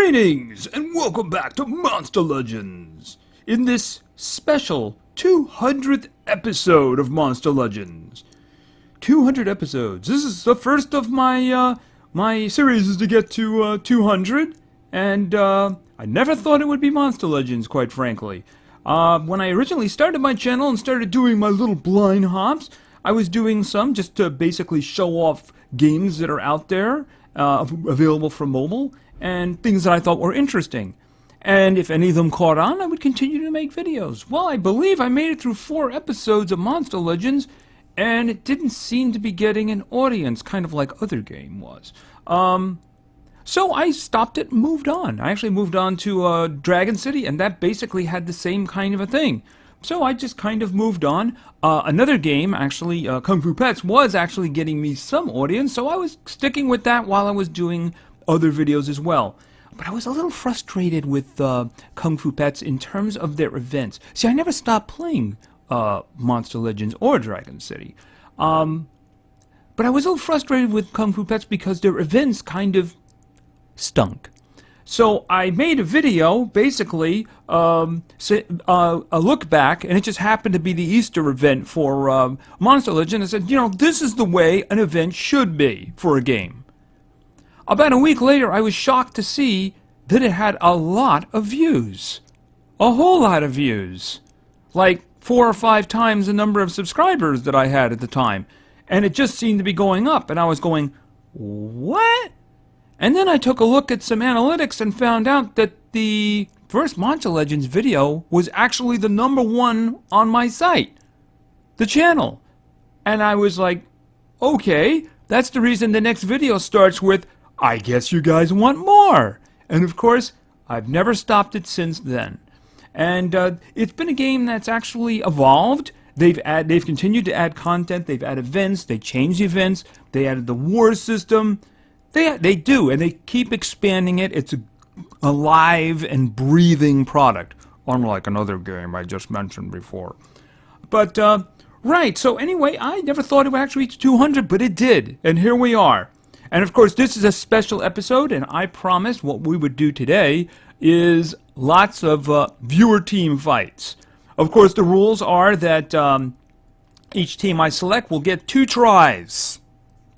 Greetings, and welcome back to Monster Legends! In this special 200th episode of Monster Legends. 200 episodes. This is the first of my, my series is to get to, 200. And, I never thought it would be Monster Legends, quite frankly. When I originally started my channel and started doing my little blind hops, I was doing some just to basically show off games that are out there, available for mobile, and things that I thought were interesting. And if any of them caught on, I would continue to make videos. Well, I believe I made it through 4 episodes of Monster Legends, and it didn't seem to be getting an audience, kind of like other game was. So I stopped it and moved on. I actually moved on to Dragon City, and that basically had the same kind of a thing. So I just kind of moved on. Another game, actually, Kung Fu Pets, was actually getting me some audience, so I was sticking with that while I was doing other videos as well. But I was a little frustrated with Kung Fu Pets in terms of their events. See, I never stopped playing Monster Legends or Dragon City. But I was a little frustrated with Kung Fu Pets because their events kind of stunk. So I made a video, basically, a look back, and it just happened to be the Easter event for Monster Legends. I said, you know, this is the way an event should be for a game. About a week later, I was shocked to see that it had a lot of views. A whole lot of views. Like 4 or 5 times the number of subscribers that I had at the time. And it just seemed to be going up, and I was going, what? And then I took a look at some analytics and found out that the first Monster Legends video was actually the #1 on my site. The channel. And I was like, okay, that's the reason the next video starts with, I guess you guys want more. And of course, I've never stopped it since then. And it's been a game that's actually evolved. They've continued to add content. They've added events. They changed the events. They added the war system. They do, and they keep expanding it. It's a live and breathing product, unlike another game I just mentioned before. But, right, so anyway, I never thought it would actually reach 200, but it did, and here we are. And of course, this is a special episode, and I promised what we would do today is lots of viewer team fights. Of course, the rules are that each team I select will get 2 tries.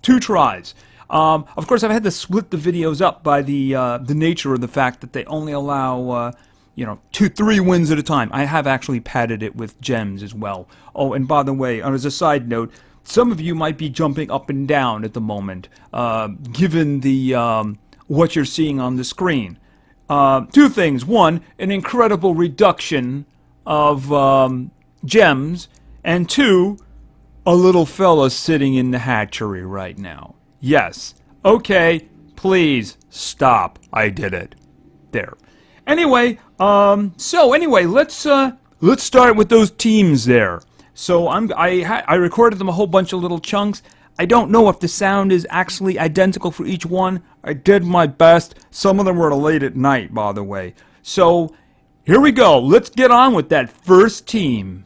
2 tries. Of course, I've had to split the videos up by the nature of the fact that they only allow, 2-3 wins at a time. I have actually padded it with gems as well. Oh, and by the way, as a side note, some of you might be jumping up and down at the moment, given the what you're seeing on the screen. 2 things. 1, an incredible reduction of gems, and 2, a little fella sitting in the hatchery right now. Yes. Okay. Please stop. I did it. There. Anyway, let's start with those teams there. So I recorded them a whole bunch of little chunks. I don't know if the sound is actually identical for each one. I did my best. Some of them were late at night, by the way. So here we go. Let's get on with that first team.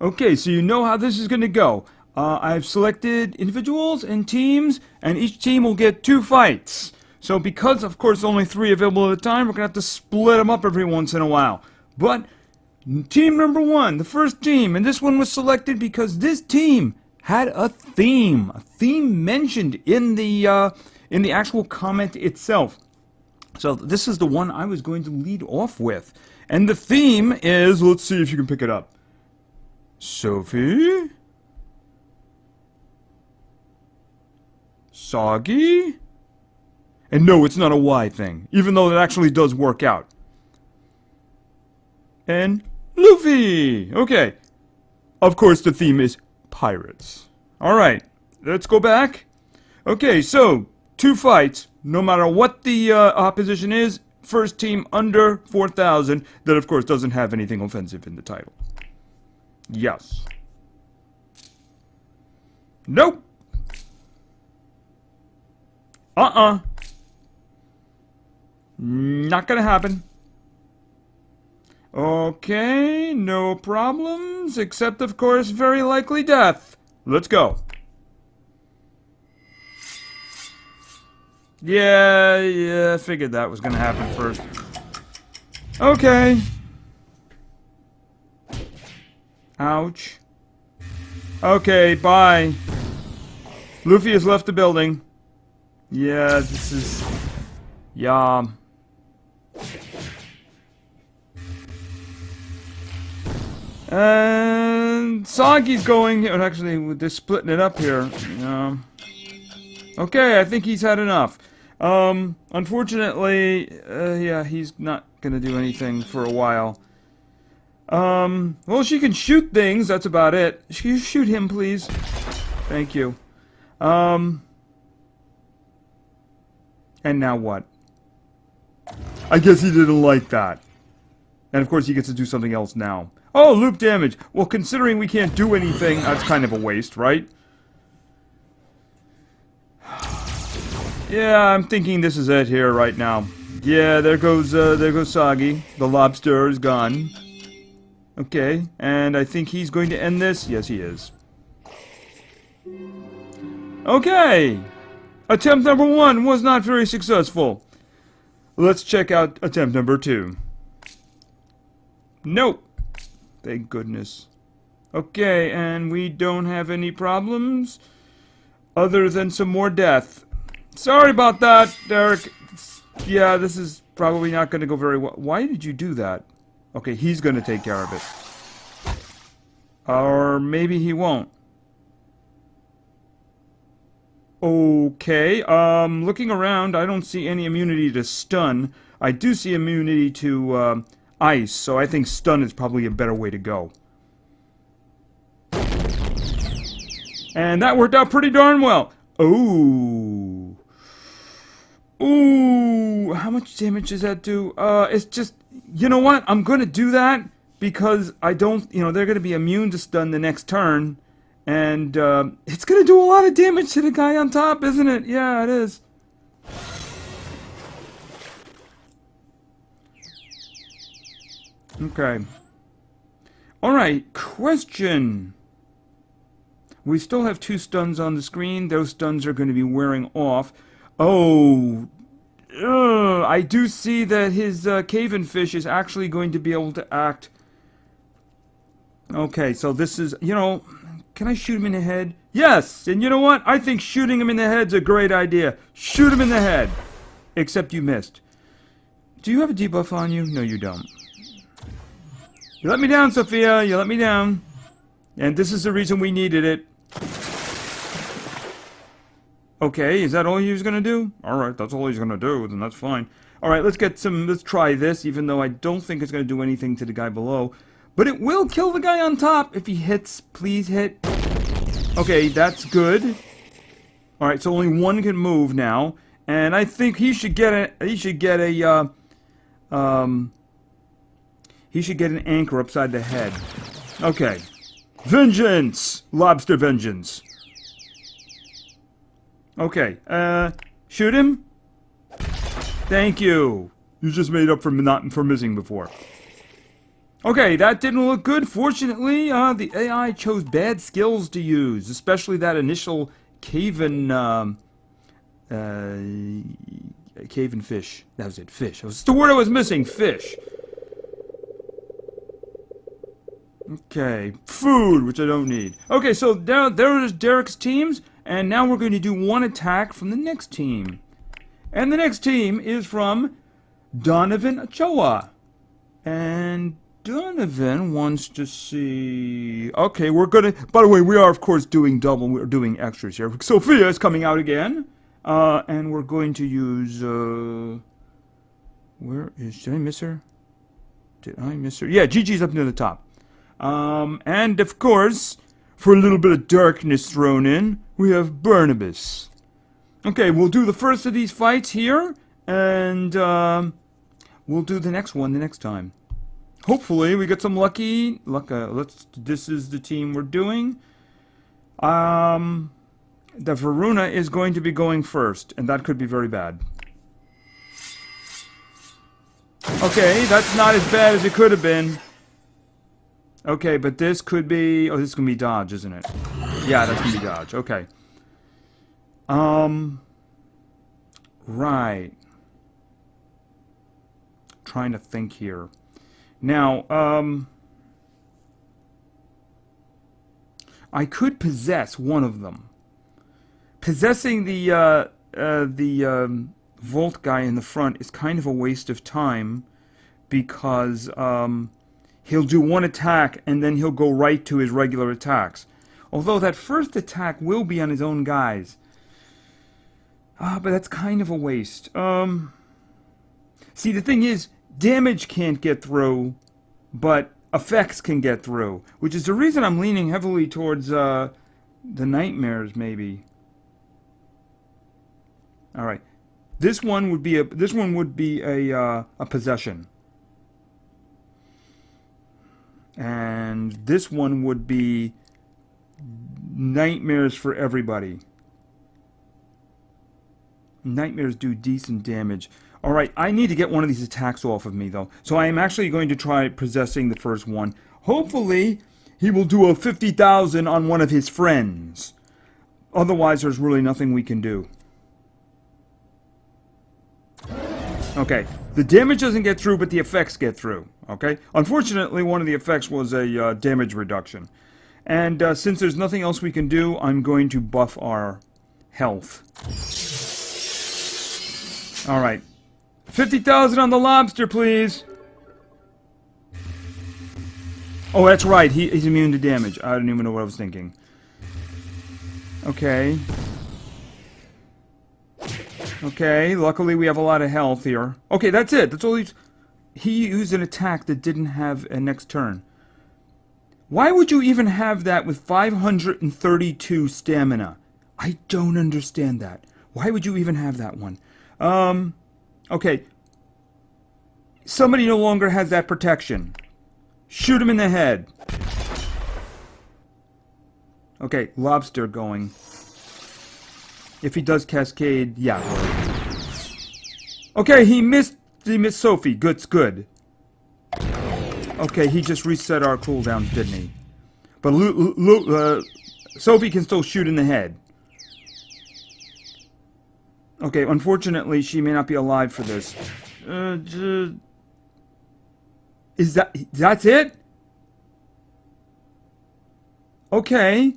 Okay, so you know how this is going to go. I've selected individuals and teams, and each team will get 2 fights. So because, of course, only 3 available at a time, we're going to have to split them up every once in a while. But team number 1, the first team, and this one was selected because this team had a theme mentioned in the actual comment itself. So this is the one I was going to lead off with. And the theme is, let's see if you can pick it up. Sophie? Soggy? And no, it's not a Y thing, even though it actually does work out. And Luffy! Okay. Of course, the theme is pirates. Alright, let's go back. Okay, so 2 fights, no matter what the opposition is. First team under 4,000, that of course doesn't have anything offensive in the title. Yes. Nope. Not gonna happen. Okay, no problems, except of course very likely death. Let's go. Yeah, I figured that was gonna happen first. Okay. Ouch. Okay, bye. Luffy has left the building. Yeah, this is... Yeah. And Sagi's going... Actually, they're splitting it up here. Okay, I think he's had enough. Unfortunately, yeah, he's not gonna do anything for a while. Well, she can shoot things, that's about it. Can you shoot him, please? Thank you. And now what? I guess he didn't like that. And of course he gets to do something else now. Oh, loop damage! Well, considering we can't do anything, that's kind of a waste, right? Yeah, I'm thinking this is it here right now. Yeah, there goes Sagi. The lobster is gone. Okay, and I think he's going to end this. Yes, he is. Okay! Attempt number 1 was not very successful. Let's check out attempt number 2. Nope. Thank goodness. Okay, and we don't have any problems other than some more death. Sorry about that, Derek. Yeah, this is probably not going to go very well. Why did you do that? Okay, he's going to take care of it. Or maybe he won't. Okay, looking around, I don't see any immunity to stun. I do see immunity to, ice, so I think stun is probably a better way to go. And that worked out pretty darn well. Ooh. Ooh, how much damage does that do? It's just, you know what? I'm gonna do that because I don't, they're gonna be immune to stun the next turn. And, it's gonna do a lot of damage to the guy on top, isn't it? Yeah, it is. Okay. Alright, question. We still have 2 stuns on the screen. Those stuns are going to be wearing off. Oh, I do see that his cave-in fish is actually going to be able to act. Okay, so this is, can I shoot him in the head? Yes, and you know what? I think shooting him in the head's a great idea. Shoot him in the head. Except you missed. Do you have a debuff on you? No, you don't. You let me down, Sophia. You let me down. And this is the reason we needed it. Okay, is that all he was gonna do? Alright, that's all he's gonna do, then that's fine. Alright, let's try this, even though I don't think it's gonna do anything to the guy below. But it will kill the guy on top if he hits. Please hit. Okay, that's good. Alright, so only one can move now. And I think he should get an anchor upside the head. Okay. Vengeance! Lobster vengeance. Okay, shoot him? Thank you. You just made up for missing before. Okay, that didn't look good. Fortunately, the AI chose bad skills to use, especially that initial cave-in fish. That was it, fish. That's the word I was missing, fish. Okay, food, which I don't need. Okay, so there is Derek's teams, and now we're going to do one attack from the next team. And the next team is from Donovan Ochoa. And Donovan wants to see... Okay, we're gonna... By the way, we are, of course, doing double. We're doing extras here. Sophia is coming out again. And we're going to use... Where is... Did I miss her? Did I miss her? Yeah, Gigi's up near the top. And, of course, for a little bit of darkness thrown in, we have Barnabas. Okay, we'll do the first of these fights here. And, we'll do the next one the next time. Hopefully, we get some lucky. This is the team we're doing. The Varuna is going to be going first, and that could be very bad. Okay, that's not as bad as it could have been. Okay, but this could be... Oh, this is going to be dodge, isn't it? Yeah, that's going to be dodge. Okay. Right. Trying to think here. Now, I could possess one of them. Possessing the Volt guy in the front is kind of a waste of time because he'll do one attack and then he'll go right to his regular attacks. Although that first attack will be on his own guys. But that's kind of a waste. See, the thing is, damage can't get through, but effects can get through, which is the reason I'm leaning heavily towards the nightmares, maybe. All right, this one would be a possession, and this one would be nightmares for everybody. Nightmares do decent damage. Alright, I need to get one of these attacks off of me, though. So I am actually going to try possessing the first one. Hopefully, he will do a 50,000 on one of his friends. Otherwise, there's really nothing we can do. Okay, the damage doesn't get through, but the effects get through. Okay? Unfortunately, one of the effects was a damage reduction. And since there's nothing else we can do, I'm going to buff our health. Alright. 50,000 on the lobster, please. Oh, that's right. He's immune to damage. I don't even know what I was thinking. Okay. Okay, luckily we have a lot of health here. Okay, that's it. That's all he used an attack that didn't have a next turn. Why would you even have that with 532 stamina? I don't understand that. Why would you even have that one? Okay. Somebody no longer has that protection. Shoot him in the head. Okay, lobster going. If he does cascade, yeah. Okay, he missed Sophie. Good's good. Okay, he just reset our cooldowns, didn't he? But Sophie can still shoot in the head. Okay, unfortunately, she may not be alive for this. That's it? Okay.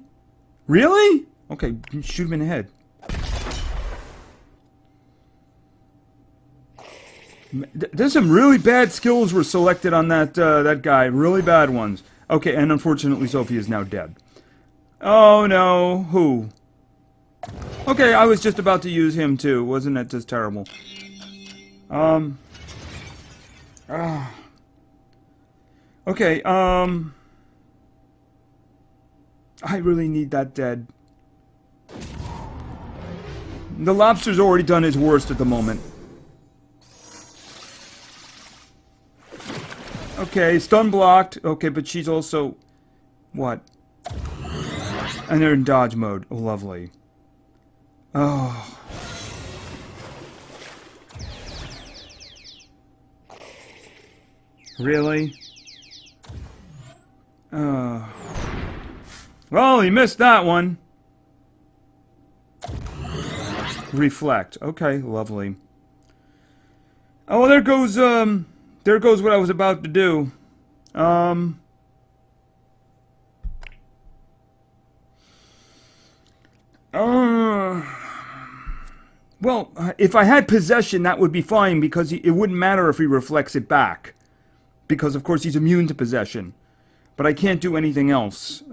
Really? Okay, shoot him in the head. There's some really bad skills were selected on that guy. Really bad ones. Okay, and unfortunately, Sophie is now dead. Oh no, who? Okay, I was just about to use him too. Wasn't that just terrible? Okay, I really need that dead. The lobster's already done his worst at the moment. Okay, stun blocked. Okay, but she's also... What? And they're in dodge mode. Oh, lovely. Oh. Really? Well, he missed that one. Reflect. Okay, lovely. Oh, well, there goes what I was about to do. Well, if I had possession, that would be fine, because it wouldn't matter if he reflects it back. Because, of course, he's immune to possession. But I can't do anything else.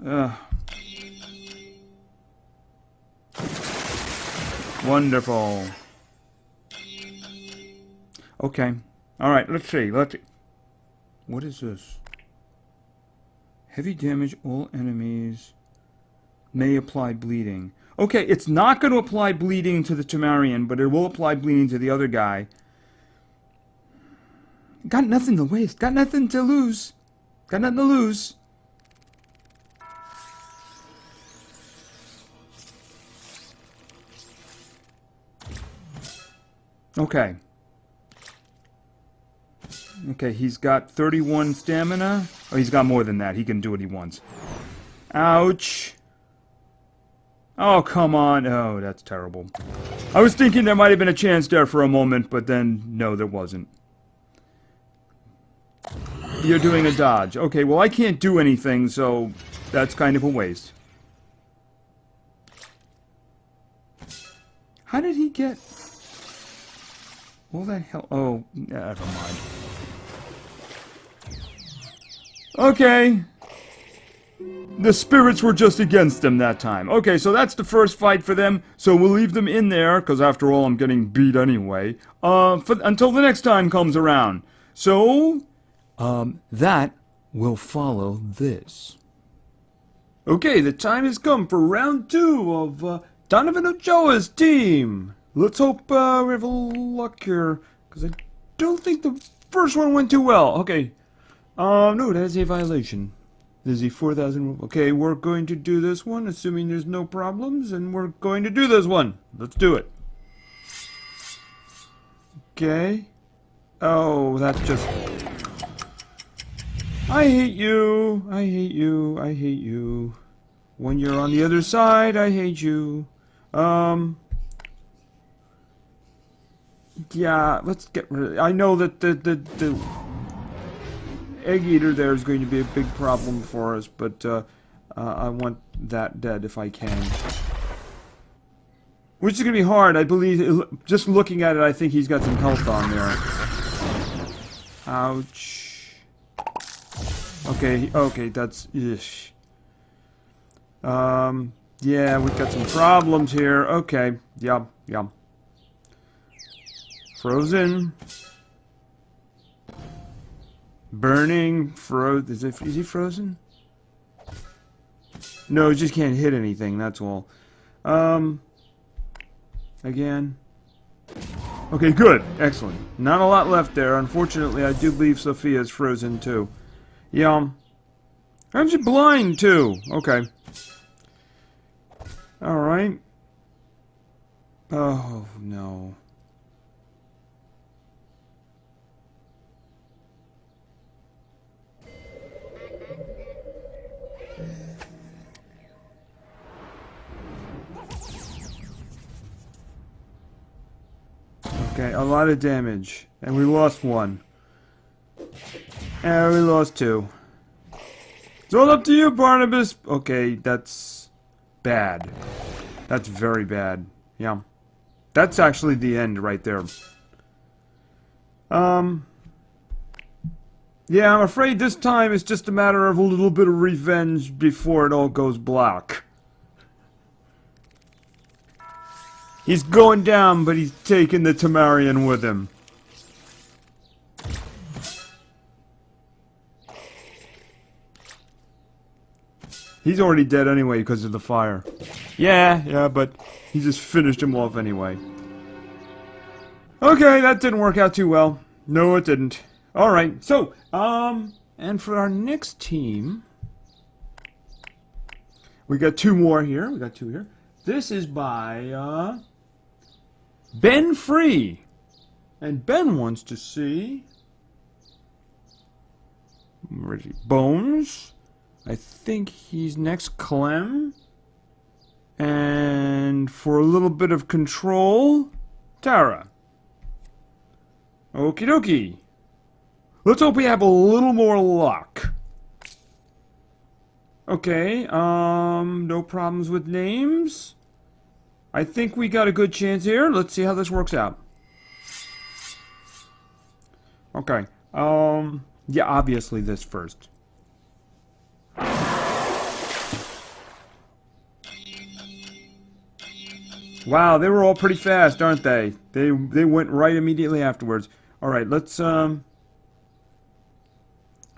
Wonderful. Okay. Alright, let's see. What is this? Heavy damage, all enemies may apply bleeding. Okay, it's not going to apply bleeding to the Temerian, but it will apply bleeding to the other guy. Got nothing to waste. Got nothing to lose. Got nothing to lose. Okay. Okay, he's got 31 stamina. Oh, he's got more than that. He can do what he wants. Ouch. Oh, come on. Oh, that's terrible. I was thinking there might have been a chance there for a moment, but then, no, there wasn't. You're doing a dodge. Okay, well, I can't do anything, so that's kind of a waste. How did he get... all that hell... oh, never mind. Okay. The spirits were just against them that time. Okay, so that's the first fight for them. So we'll leave them in there, because after all, I'm getting beat anyway. Until the next time comes around. So, that will follow this. Okay, the time has come for round 2 of Donovan Ochoa's team. Let's hope we have a little luck here, because I don't think the first one went too well. Okay. No, that is a violation. There's a 4,000... okay, we're going to do this one, assuming there's no problems, and we're going to do this one. Let's do it. Okay. Oh, that's just... I hate you. I hate you. I hate you. When you're on the other side, I hate you. Yeah, let's get rid of it. I know that the egg eater there is going to be a big problem for us, but I want that dead if I can. Which is going to be hard, I believe. Just looking at it, I think he's got some health on there. Ouch. Okay, okay, that's... ish. Yeah, we've got some problems here. Okay, yeah. Frozen. Burning. Is he frozen? No, he just can't hit anything, that's all. Again. Okay, good. Excellent. Not a lot left there. Unfortunately, I do believe Sophia's frozen, too. Yeah. Aren't you blind, too? Okay. Alright. Oh, no. Okay, a lot of damage. And we lost one. And we lost two. It's all up to you, Barnabas! Okay, that's... bad. That's very bad. Yeah. That's actually the end right there. Yeah, I'm afraid this time it's just a matter of a little bit of revenge before it all goes black. He's going down, but he's taking the Tamarian with him. He's already dead anyway because of the fire. Yeah, but he just finished him off anyway. Okay, that didn't work out too well. No, it didn't. Alright, so, and for our next team, we got two more here. We got two here. This is by, Ben Free. And Ben wants to see... where's he? Bones. I think he's next. Clem. And for a little bit of control, Tara. Okie dokie. Let's hope we have a little more luck. Okay, no problems with names. I think we got a good chance here. Let's see how this works out. Okay, yeah, obviously this first. Wow, they were all pretty fast, aren't they? They went right immediately afterwards. Alright, let's,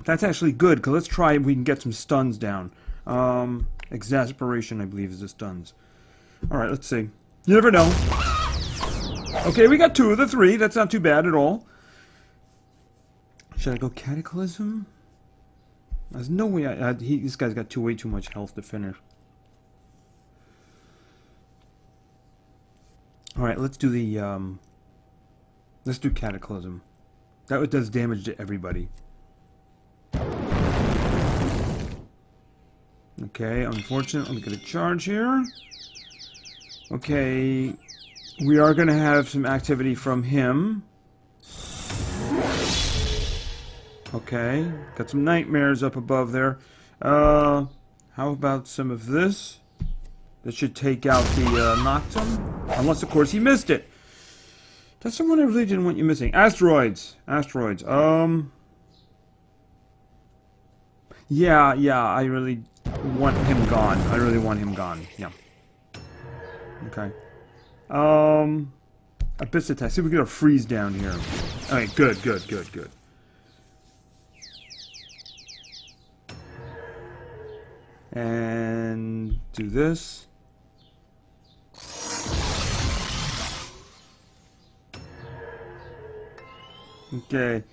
that's actually good, because let's try if we can get some stuns down. Exasperation, I believe, is the stuns. Alright, let's see. You never know. Okay, we got 2 of the 3. That's not too bad at all. Should I go Cataclysm? There's no way this guy's got way too much health to finish. Alright, let's do the, let's do Cataclysm. That does damage to everybody. Okay, unfortunately, let me get a charge here. Okay, we are going to have some activity from him. Okay, got some nightmares up above there. How about some of this? That should take out the Noctum. Unless, of course, he missed it. That's someone I really didn't want you missing. Asteroids. Asteroids. Yeah, I really want him gone. I really want him gone. Yeah. Okay. Abyss attack. See if we get a freeze down here. Alright, good. And do this. Okay.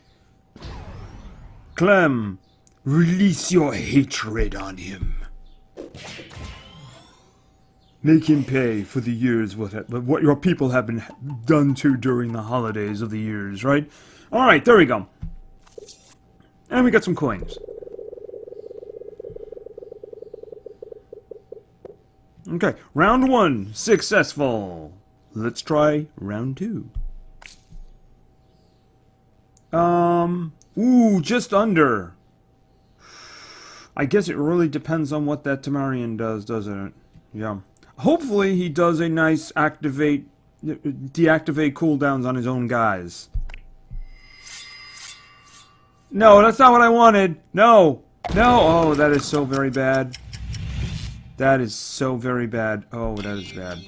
Clem, release your hatred on him. Make him pay for the years what your people have been done to during the holidays of the years, right? Alright, there we go. And we got some coins. Okay, round 1, successful. Let's try round 2. Ooh, just under. I guess it really depends on what that Tamarian does, doesn't it? Yeah. Hopefully he does a nice deactivate cooldowns on his own guys. No, that's not what I wanted. No. Oh, that is so very bad. That is so very bad. Oh, that is bad.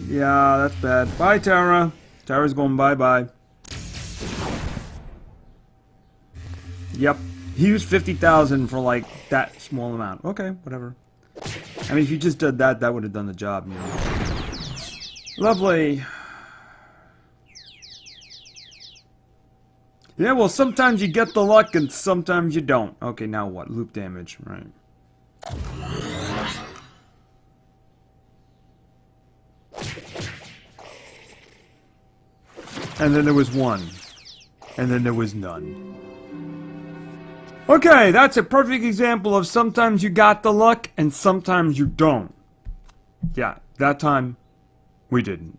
Yeah, that's bad. Bye, Tara. Tara's going bye-bye. Yep. He used 50,000 for, like, that small amount. Okay, whatever. I mean, if you just did that, that would have done the job, you know. Lovely. Yeah, well, sometimes you get the luck and sometimes you don't. Okay, now what? Loop damage, right. And then there was one. And then there was none. Okay, that's a perfect example of sometimes you got the luck and sometimes you don't. Yeah, that time we didn't.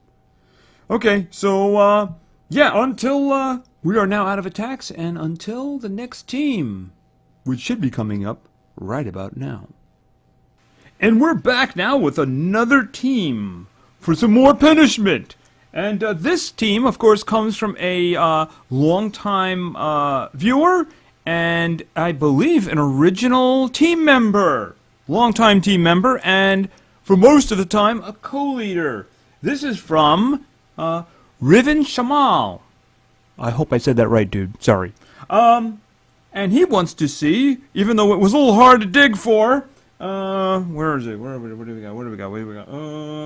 Okay, so, yeah, until, we are now out of attacks and until the next team, which should be coming up right about now. And we're back now with another team for some more punishment. And this team, of course, comes from a longtime viewer and I believe an original team member. Longtime team member and for most of the time a co-leader. This is from Riven Shamal. I hope I said that right, dude. Sorry. And he wants to see, even though it was a little hard to dig for, where is it? What do we got?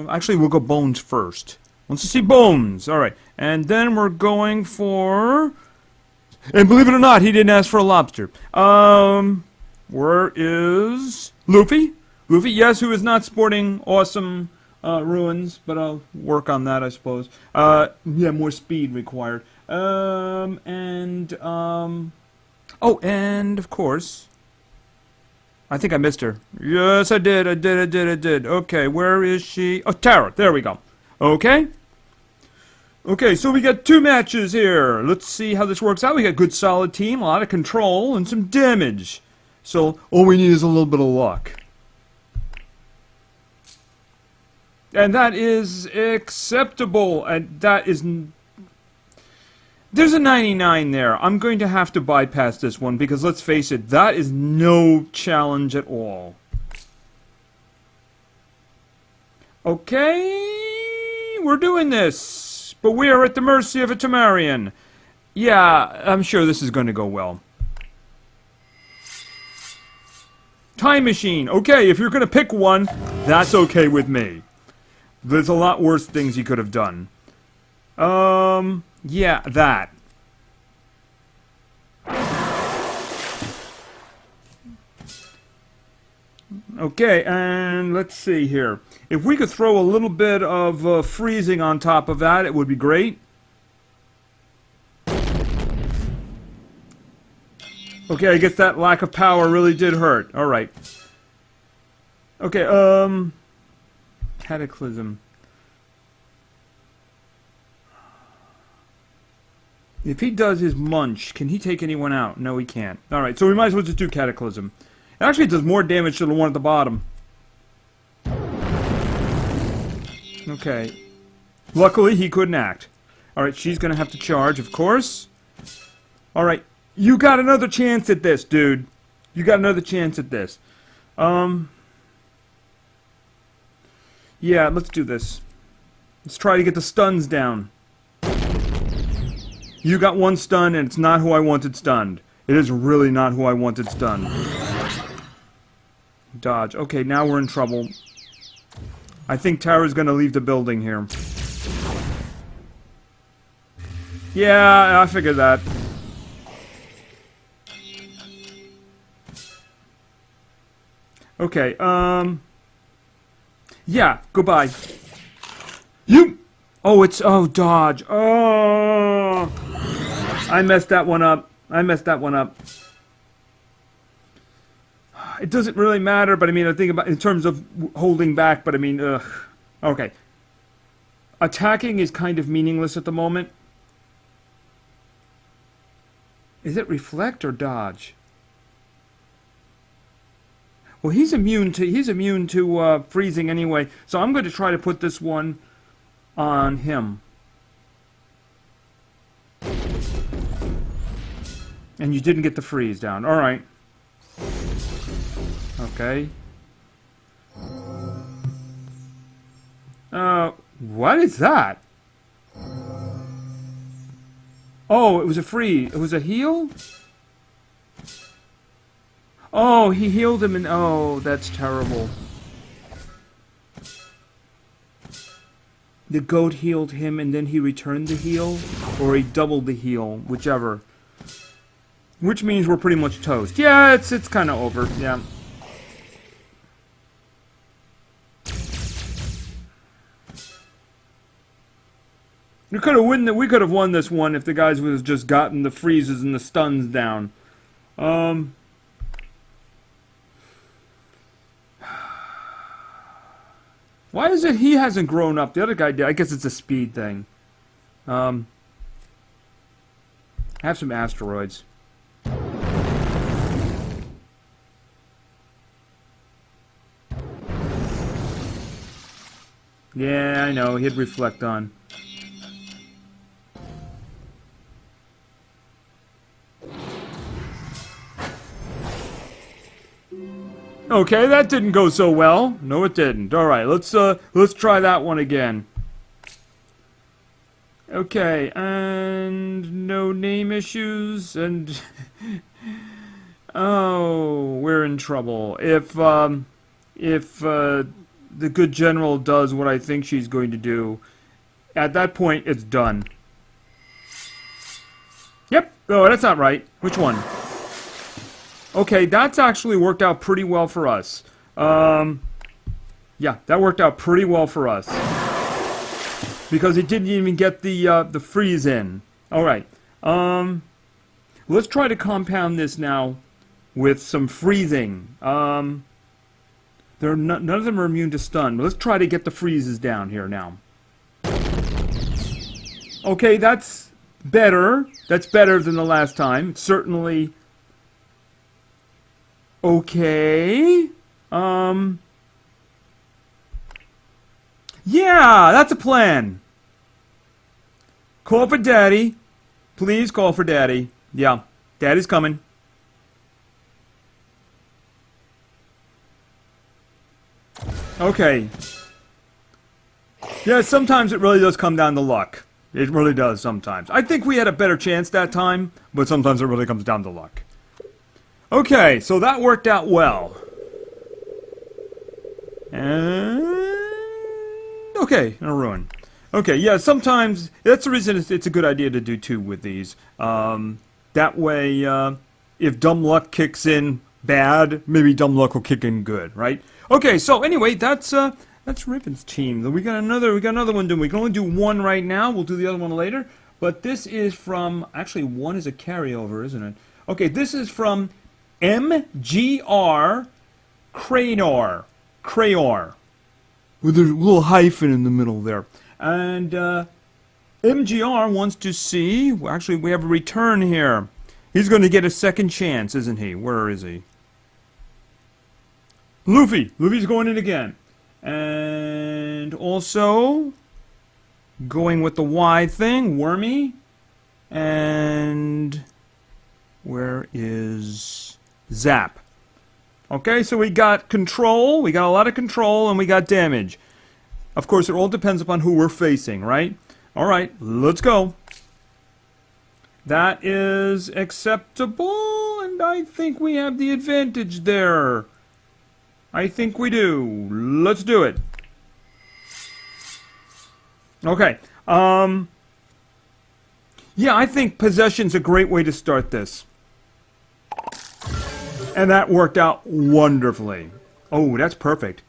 Actually, we'll go bones first. Wants to see bones. All right. And then we're going for... And believe it or not, he didn't ask for a lobster. Where is... Luffy? Luffy, yes, who is not sporting awesome ruins, but I'll work on that, I suppose. Yeah, more speed required. Oh, and of course... I think I missed her. Yes, I did. Okay, where is she? Oh, Tara. There we go. Okay. Okay, so we got 2 matches here. Let's see how this works out. We got a good solid team, a lot of control, and some damage. So, all we need is a little bit of luck. And that is acceptable. And that is... There's a 99 there. I'm going to have to bypass this one because, let's face it, that is no challenge at all. Okay, we're doing this. But we are at the mercy of a Tamarian. Yeah, I'm sure this is going to go well. Time machine. Okay, if you're going to pick one, that's okay with me. There's a lot worse things you could have done. Yeah, that. Okay, and let's see here. If we could throw a little bit of freezing on top of that, it would be great. Okay, I guess that lack of power really did hurt. Alright. Okay, Cataclysm. If he does his munch, can he take anyone out? No, he can't. Alright, so we might as well just do Cataclysm. It actually does more damage to the one at the bottom. Okay. Luckily, he couldn't act. Alright, she's gonna have to charge, of course. Alright, you got another chance at this, dude. You got another chance at this. Yeah, let's do this. Let's try to get the stuns down. You got one stun, and it's not who I wanted stunned. It is really not who I wanted stunned. Dodge. Okay, now we're in trouble. I think Tara's gonna leave the building here. Yeah, I figured that. Okay, yeah, goodbye. You! Oh, it's... Oh, dodge. Oh! I messed that one up. I messed that one up. It doesn't really matter, but I mean, I think about in terms of holding back, but I mean, ugh. Okay. Attacking is kind of meaningless at the moment. Is it reflect or dodge? Well, he's immune to freezing anyway, so I'm going to try to put this one on him. And you didn't get the freeze down. All right. Okay. What is that? Oh, it was a freeze. It was a heal? Oh, he healed him and... Oh, that's terrible. The goat healed him and then he returned the heal? Or he doubled the heal, whichever. Which means we're pretty much toast. Yeah, it's kind of over, yeah. We could have won this one if the guys would have just gotten the freezes and the stuns down. Why is it he hasn't grown up? The other guy did. I guess it's a speed thing. Have some asteroids. Yeah, I know. He'd reflect on. Okay, that didn't go so well. No, it didn't. All right, let's try that one again. Okay, and no name issues, and oh, we're in trouble. If the good general does what I think she's going to do, at that point it's done. Yep. Oh, that's not right. Which one? Okay, that's actually worked out pretty well for us. Yeah, that worked out pretty well for us. Because it didn't even get the freeze in. Alright. Let's try to compound this now with some freezing. None of them are immune to stun. But let's try to get the freezes down here now. Okay, that's better. That's better than the last time. Certainly... Okay. Yeah, that's a plan. Call for Daddy. Please call for Daddy. Yeah, Daddy's coming. Okay. Yeah, sometimes it really does come down to luck. It really does sometimes. I think we had a better chance that time, but sometimes it really comes down to luck. Okay, so that worked out well. And... Okay, a ruin. Okay, yeah, sometimes... That's the reason it's a good idea to do two with these. That way, if dumb luck kicks in bad, maybe dumb luck will kick in good, right? Okay, so anyway, that's Riven's team. We got another one doing. We can only do one right now. We'll do the other one later. But this is from... Actually, one is a carryover, isn't it? Okay, this is from... MGR Crayor. with a little hyphen in the middle there. And MGR wants to see... Well, actually, we have a return here. He's going to get a second chance, isn't he? Where is he? Luffy! Luffy's going in again. And also... going with the Y thing, Wormy. And... where is... Zap? Okay, so we got control, we got a lot of control, and we got damage. Of course, it all depends upon who we're facing, right? Alright, let's go. That is acceptable, and I think we have the advantage there. I think we do. Let's do it. Okay, yeah, I think possession's a great way to start this. And that worked out wonderfully. Oh, that's perfect.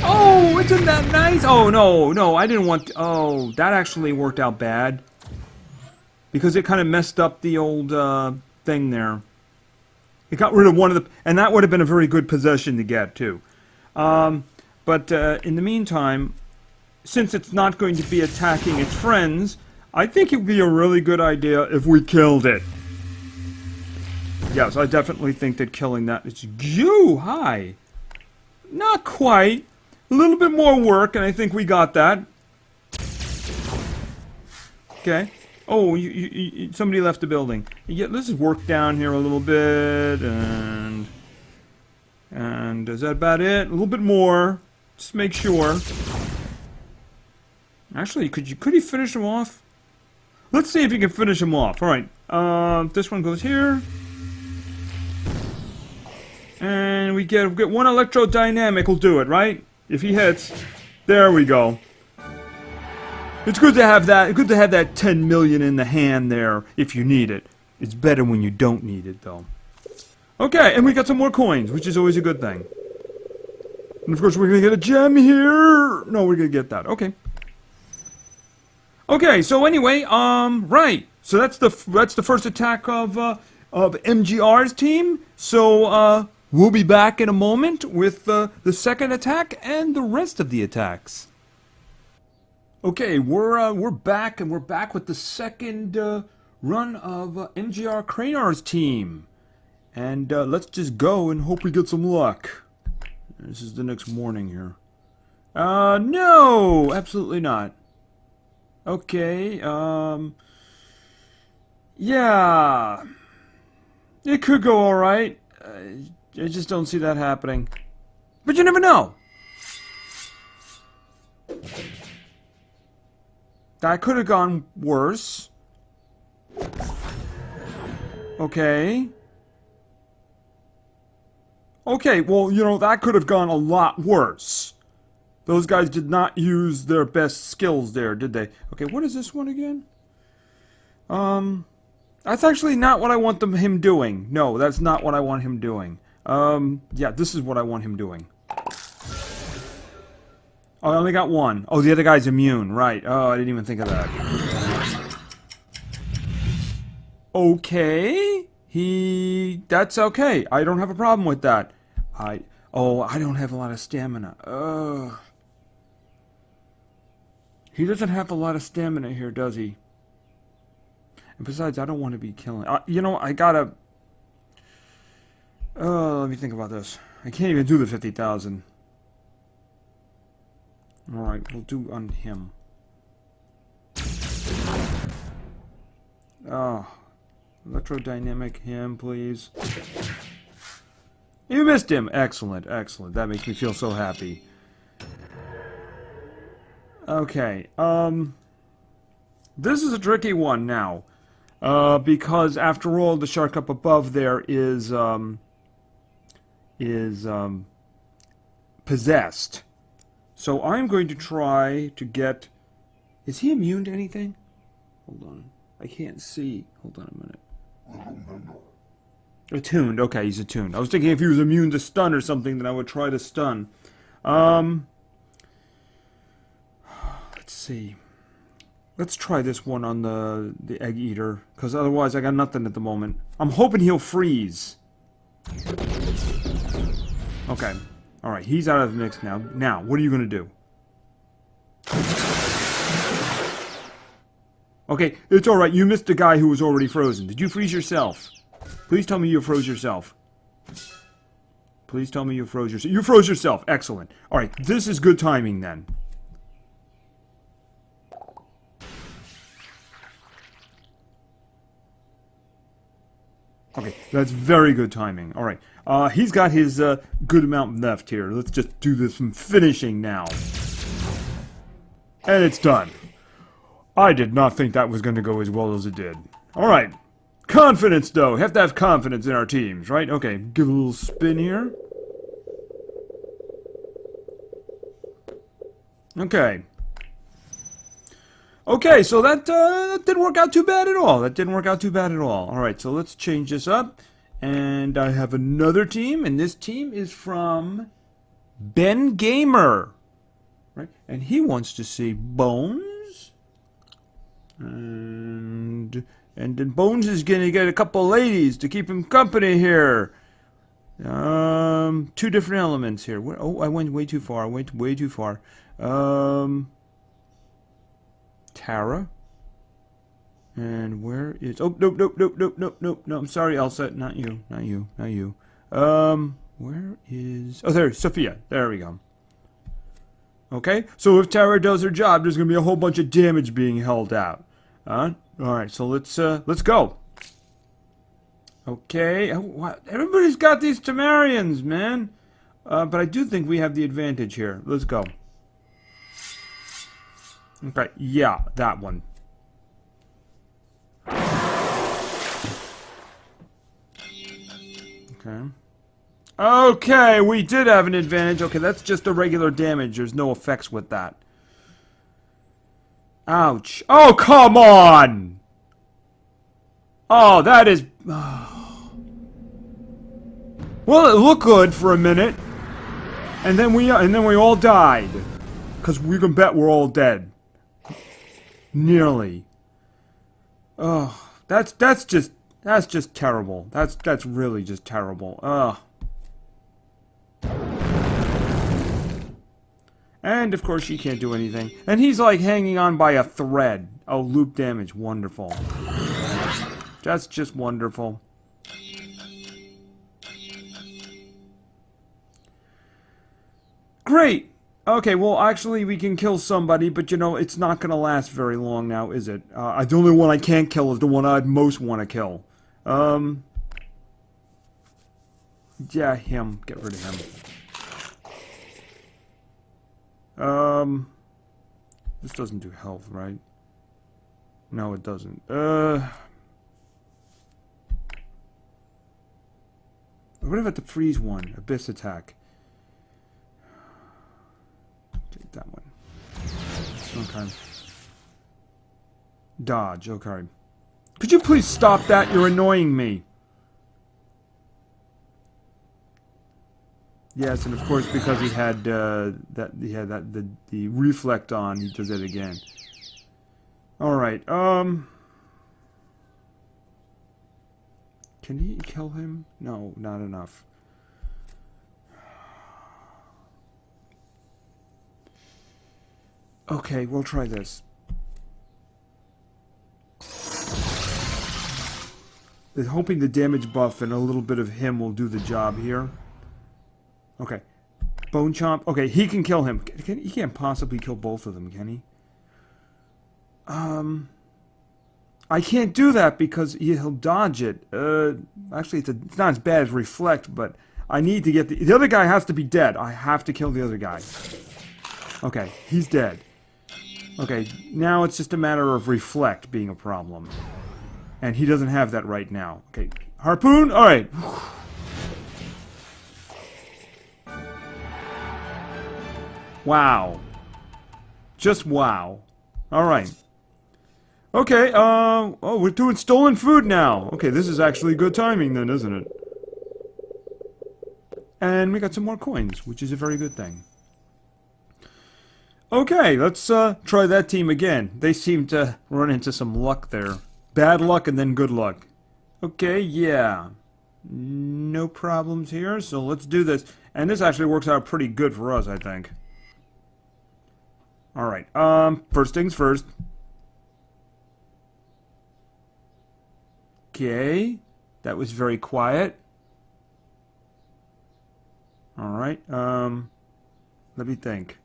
Oh, isn't that nice? Oh, no, I didn't want... Oh, that actually worked out bad. Because it kind of messed up the old thing there. It got rid of one of the... And that would have been a very good possession to get, too. But in the meantime, since it's not going to be attacking its friends, I think it would be a really good idea if we killed it. Yes, I definitely think that killing that is... Hi! Not quite. A little bit more work, and I think we got that. Okay. Oh, somebody left the building. Yeah, let's just work down here a little bit, and is that about it? A little bit more. Just make sure. Actually, could he finish him off? Let's see if you can finish him off. All right. This one goes here. And we get one electrodynamic will do it, right? If he hits, there we go. It's good to have that. Good to have that 10 million in the hand there if you need it. It's better when you don't need it, though. Okay, and we got some more coins, which is always a good thing. And of course, we're gonna get a gem here. No, we're gonna get that. Okay. Okay. So anyway, right. So that's the first attack of MGR's team. So we'll be back in a moment with the second attack and the rest of the attacks. Okay, we're back, and we're back with the second run of MGR Cranar's team. And let's just go and hope we get some luck. This is the next morning here. No! Absolutely not. Okay, yeah. It could go alright. I just don't see that happening. But you never know! That could have gone worse. Okay. Okay, well, you know, that could have gone a lot worse. Those guys did not use their best skills there, did they? Okay, what is this one again? That's actually not what I want him doing. No, that's not what I want him doing. Yeah, this is what I want him doing. Oh, I only got one. Oh, the other guy's immune, right. Oh, I didn't even think of that. Okay. That's okay. I don't have a problem with that. I don't have a lot of stamina. Ugh. He doesn't have a lot of stamina here, does he? And besides, I don't want to be killing... you know, I gotta... let me think about this. I can't even do the 50,000. Alright, we'll do on him. Oh. Electrodynamic him, please. You missed him! Excellent, excellent. That makes me feel so happy. Okay, this is a tricky one now. Because after all, the shark up above there is possessed. So I'm going to try to get... Is he immune to anything? Hold on. I can't see. Hold on a minute. Attuned. Okay, he's attuned. I was thinking if he was immune to stun or something, then I would try to stun. Let's see. Let's try this one on the egg eater, because otherwise I got nothing at the moment. I'm hoping he'll freeze. Okay. Alright, he's out of the mix now. Now, what are you going to do? Okay, it's alright. You missed the guy who was already frozen. Did you freeze yourself? Please tell me you froze yourself. Please tell me you froze yourself. You froze yourself. Excellent. Alright, this is good timing then. Okay, that's very good timing. Alright, he's got his good amount left here. Let's just do this some finishing now. And it's done. I did not think that was going to go as well as it did. Alright, confidence though. Have to have confidence in our teams, right? Okay, give a little spin here. Okay. Okay, so that didn't work out too bad at all. That didn't work out too bad at all. Alright, so let's change this up. And I have another team, and this team is from Ben Gamer. Right? And he wants to see Bones. And then Bones is gonna get a couple ladies to keep him company here. Two different elements here. Oh, I went way too far. I went way too far. Tara. And where is... Oh, nope. No, I'm sorry, Elsa. Not you. Where is... Oh, there, Sophia. There we go. Okay, so if Tara does her job, there's going to be a whole bunch of damage being held out. Alright, so let's go. Okay, everybody's got these Temerians, man. But I do think we have the advantage here. Let's go. Okay, yeah, that one. Okay. Okay, we did have an advantage. Okay, that's just a regular damage. There's no effects with that. Ouch. Oh, come on! Oh, that is... Well, it looked good for a minute. And then we all died. Because we can bet we're all dead. Nearly. Oh, that's just terrible. That's really just terrible. Ugh. And of course she can't do anything. And he's like hanging on by a thread. Oh, loop damage. Wonderful. That's just wonderful. Great! Okay, well, actually, we can kill somebody, but, you know, it's not gonna last very long now, is it? The only one I can't kill is the one I'd most want to kill. Yeah, him. Get rid of him. This doesn't do health, right? No, it doesn't. What about the freeze one? Abyss attack. Take that one. Okay. Dodge, okay. Could you please stop that? You're annoying me. Yes, and of course because he had the reflect on, he does it again. All right. Can he kill him? No, not enough. Okay, we'll try this. Hoping the damage buff and a little bit of him will do the job here. Okay. Bone Chomp. Okay, he can kill him. He can't possibly kill both of them, can he? I can't do that because he'll dodge it. Actually, it's not as bad as Reflect, but I need to get the other guy has to be dead. I have to kill the other guy. Okay, he's dead. Okay, now it's just a matter of Reflect being a problem. And he doesn't have that right now. Okay, Harpoon? Alright. Wow. Just wow. Alright. Okay, oh, we're doing stolen food now. Okay, this is actually good timing then, isn't it? And we got some more coins, which is a very good thing. Okay, let's try that team again. They seem to run into some luck there. Bad luck and then good luck. Okay, yeah. No problems here, so let's do this. And this actually works out pretty good for us, I think. Alright, first things first. Okay. That was very quiet. Alright, let me think.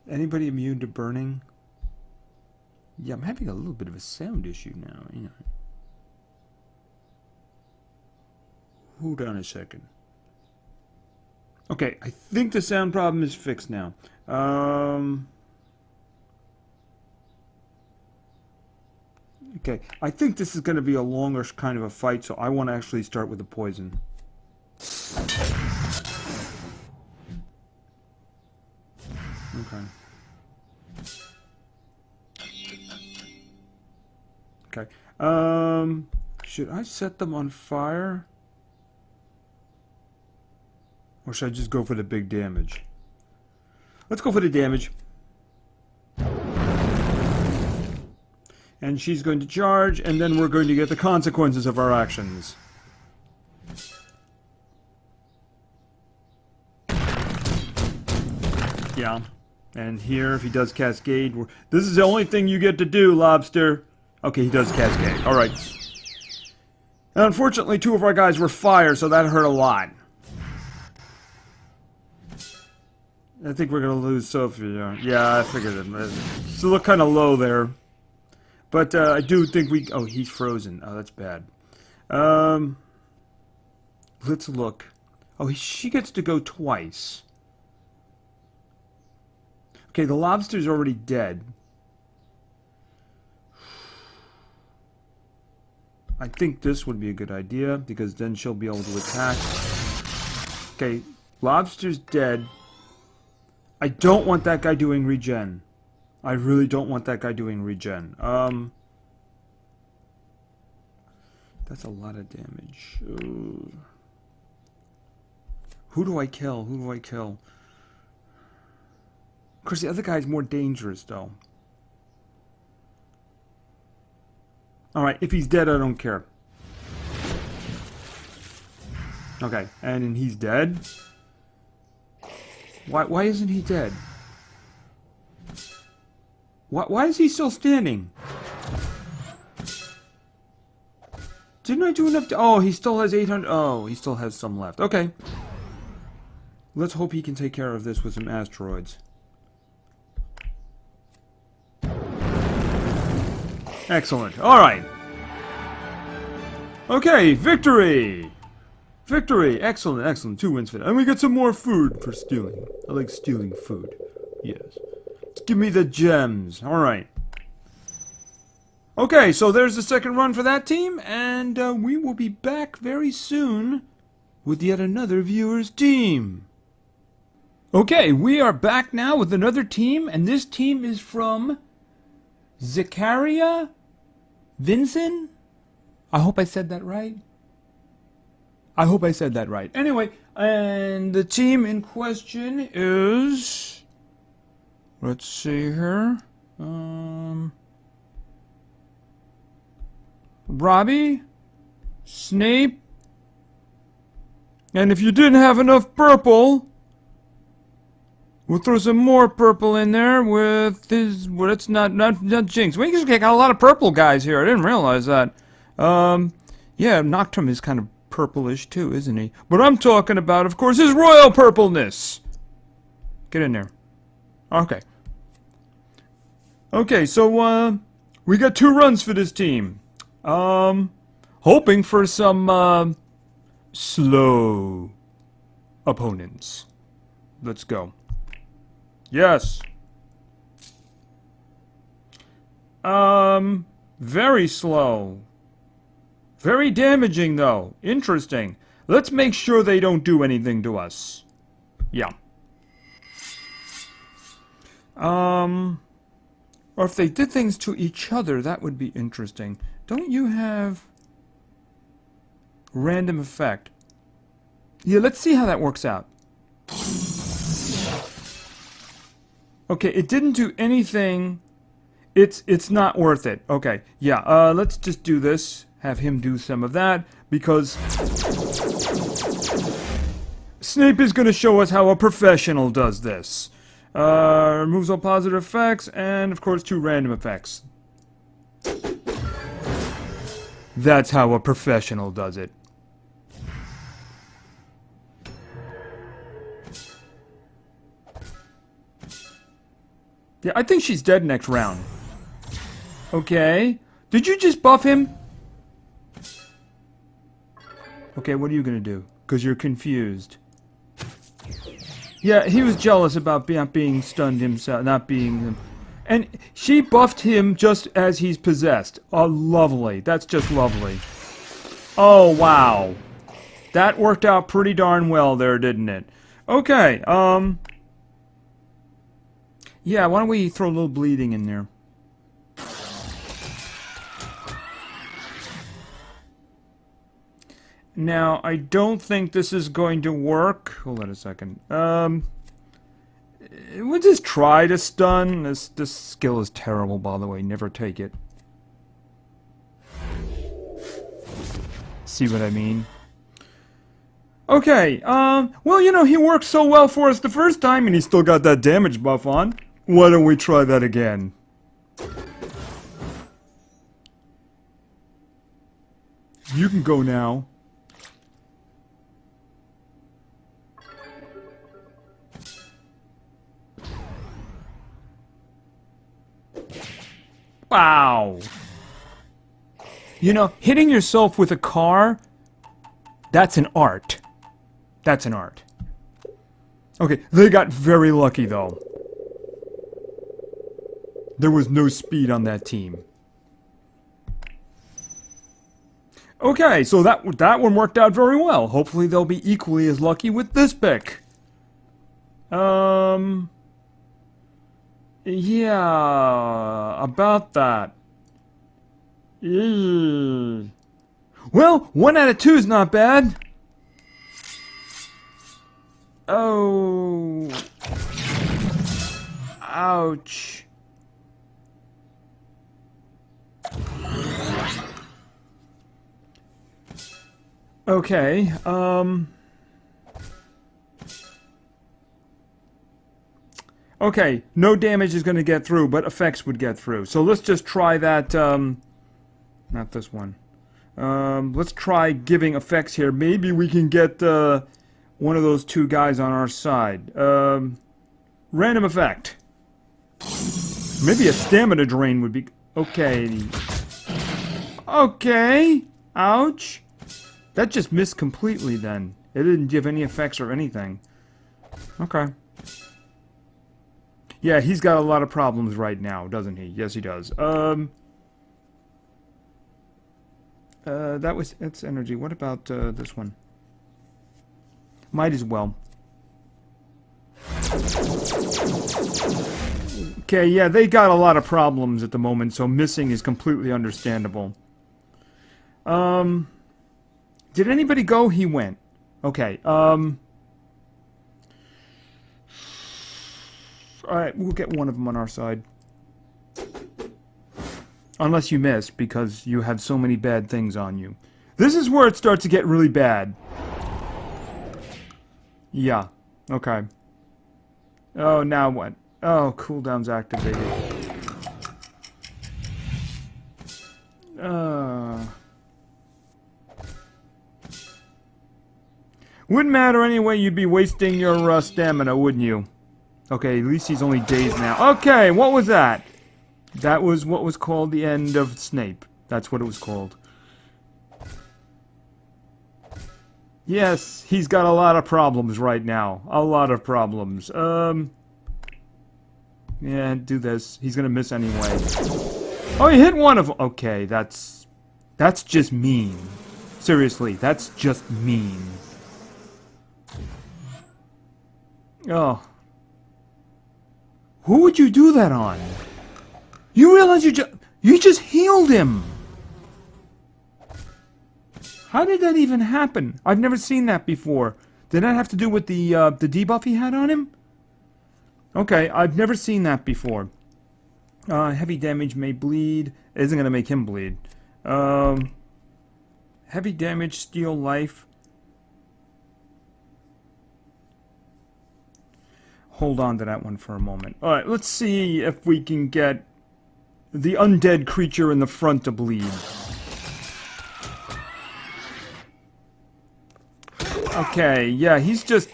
Anybody immune to burning? Yeah, I'm having a little bit of a sound issue now, you know. Hold on a second. Okay, I think the sound problem is fixed now. Okay, I think this is going to be a longer kind of a fight, so I want to actually start with the poison. Okay. Okay. Should I set them on fire? Or should I just go for the big damage? Let's go for the damage. And she's going to charge, and then we're going to get the consequences of our actions. Yeah. And here, if he does Cascade, this is the only thing you get to do, Lobster. Okay, he does Cascade. Alright. Unfortunately, two of our guys were fire, so that hurt a lot. I think we're going to lose Sophie. Yeah, I figured it. She looked kind of low there. But I do think we... Oh, he's frozen. Oh, that's bad. Let's look. Oh, she gets to go twice. Okay, the lobster's already dead. I think this would be a good idea, because then she'll be able to attack. Okay, lobster's dead. I don't want that guy doing regen. I really don't want that guy doing regen. That's a lot of damage. Who do I kill? Who do I kill? Of course, the other guy's more dangerous, though. Alright, if he's dead, I don't care. Okay, and he's dead? Why isn't he dead? Why is he still standing? Didn't I do enough to... Oh, he still has 800... Oh, he still has some left. Okay. Let's hope he can take care of this with some asteroids. Excellent. Alright. Okay, victory! Victory! Excellent, excellent. 2 wins for that. And we get some more food for stealing. I like stealing food. Yes. Give me the gems. Alright. Okay, so there's the second run for that team, and we will be back very soon with yet another viewer's team. Okay, we are back now with another team, and this team is from Zakaria Vincent? I hope I said that right. I hope I said that right. Anyway, and the team in question is... Let's see here. Robbie, Snape, and if you didn't have enough purple, we'll throw some more purple in there with his. Well, it's not Jinx. We just got a lot of purple guys here. I didn't realize that. Yeah, Nocturne is kind of purplish too, isn't he? But I'm talking about, of course, his royal purpleness. Get in there. Okay. Okay, so we got 2 runs for this team. Hoping for some slow opponents. Let's go. Yes. Very slow. Very damaging though. Interesting. Let's make sure they don't do anything to us. Yeah. Or if they did things to each other, that would be interesting. Don't you have random effect? Yeah, let's see how that works out. Okay, it didn't do anything. It's not worth it. Okay, yeah, let's just do this. Have him do some of that, because Snape is going to show us how a professional does this. Removes all positive effects, and of course 2 random effects. That's how a professional does it. Yeah, I think she's dead next round. Okay. Did you just buff him? Okay, what are you gonna do? Because you're confused. Yeah, he was jealous about not being stunned himself, not being him. And she buffed him just as he's possessed. Oh, lovely. That's just lovely. Oh, wow. That worked out pretty darn well there, didn't it? Okay, yeah, why don't we throw a little bleeding in there? Now, I don't think this is going to work. Hold on a second. We'll just try to stun. This skill is terrible, by the way. Never take it. See what I mean? Okay, well, you know, he worked so well for us the first time, and he still got that damage buff on. Why don't we try that again? You can go now. Wow. You know, hitting yourself with a car, that's an art. That's an art. Okay, they got very lucky, though. There was no speed on that team. Okay, so that one worked out very well. Hopefully they'll be equally as lucky with this pick. Yeah, about that. Ew. Well, 1 out of 2 is not bad. Oh. Ouch. Okay, okay, no damage is going to get through, but effects would get through. So let's just try that, not this one. Let's try giving effects here. Maybe we can get, one of those 2 guys on our side. Random effect. Maybe a stamina drain would be... Okay. Okay. Ouch. That just missed completely then. It didn't give any effects or anything. Okay. Yeah, he's got a lot of problems right now, doesn't he? Yes, he does. That's energy. What about, this one? Might as well. Okay, yeah, they got a lot of problems at the moment, so missing is completely understandable. Did anybody go? He went. Okay, alright, we'll get one of them on our side. Unless you miss, because you have so many bad things on you. This is where it starts to get really bad. Yeah, okay. Oh, now what? Oh, cooldown's activated. Wouldn't matter anyway, you'd be wasting your stamina, wouldn't you? Okay, at least he's only dazed now. Okay, what was that? That was what was called the end of Snape. That's what it was called. Yes, he's got a lot of problems right now. A lot of problems. Yeah, do this. He's gonna miss anyway. Oh, he hit one of them. Okay, that's just mean. Seriously, that's just mean. Oh. Who would you do that on? You realize you just healed him! How did that even happen? I've never seen that before. Did that have to do with the debuff he had on him? Okay, I've never seen that before. Heavy damage may bleed. It isn't gonna make him bleed. Heavy damage, steal life. Hold on to that one for a moment. Alright, let's see if we can get the undead creature in the front to bleed. Okay, yeah, he's just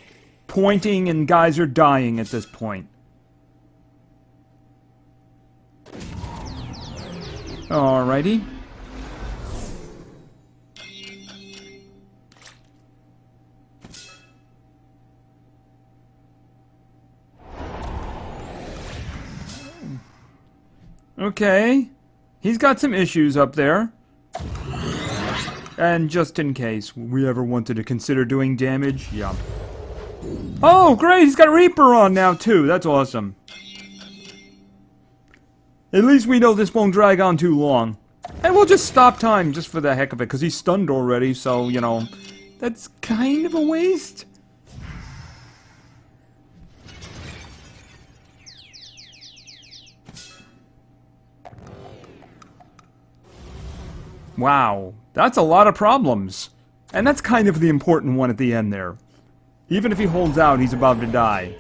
pointing and guys are dying at this point. Alrighty. Okay. He's got some issues up there. And just in case we ever wanted to consider doing damage, yeah. Oh, great! He's got Reaper on now, too. That's awesome. At least we know this won't drag on too long. And we'll just stop time just for the heck of it, because he's stunned already, so, you know, that's kind of a waste. Wow, that's a lot of problems. And that's kind of the important one at the end there. Even if he holds out, he's about to die.